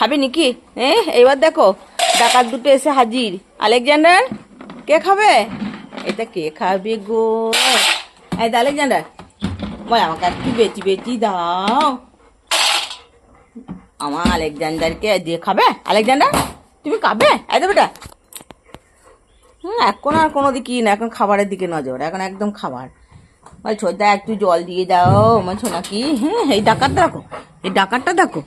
খাবে নাকি? এইবার দেখো ডাকাত দুটো এসে হাজির। আলেকজান্ডার, কে খাবে? এটা কে খাবে গো? এই তো আলেকজান্ডার, বল আমাকে একটু বেচি বেচি দাও। আমার আলেকজান্ডারকে দিয়ে খাবে? আলেকজান্ডার, তুমি খাবে? এই তো বেটা। এখন আর কোনো দিকই না, এখন খাবারের দিকে নজর, এখন একদম খাবার। ওই ছোটদা একটু জল দিয়ে দাও আমার ছোনাকি। হ্যাঁ, এই ডাকাতটা দেখো, এই ডাকাতটা দেখো,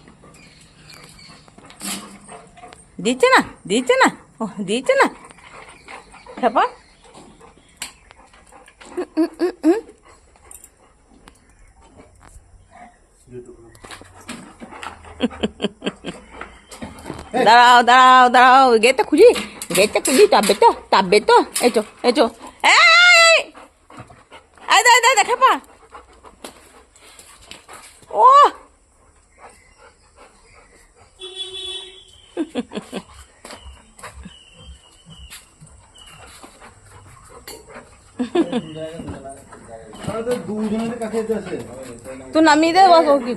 দিচ্ছে না, দিচ্ছে না, ও দিচ্ছে না খেপা। দাঁড়াও দাঁড়াও দাঁড়াও, গেটটা খুলি, গেটটা খুলি, টাববে তো এচো এচো। এই দা দা দেখা পা। ও তুই নামিয়ে দে, বস ও কি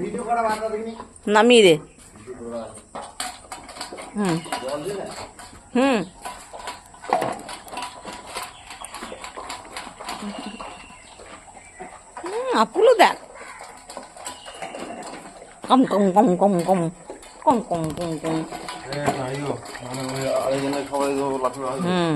নামিয়ে দে। হুম হুম আপুলো দেখ, কম কম কম কম কম কম কম কম কম। হুম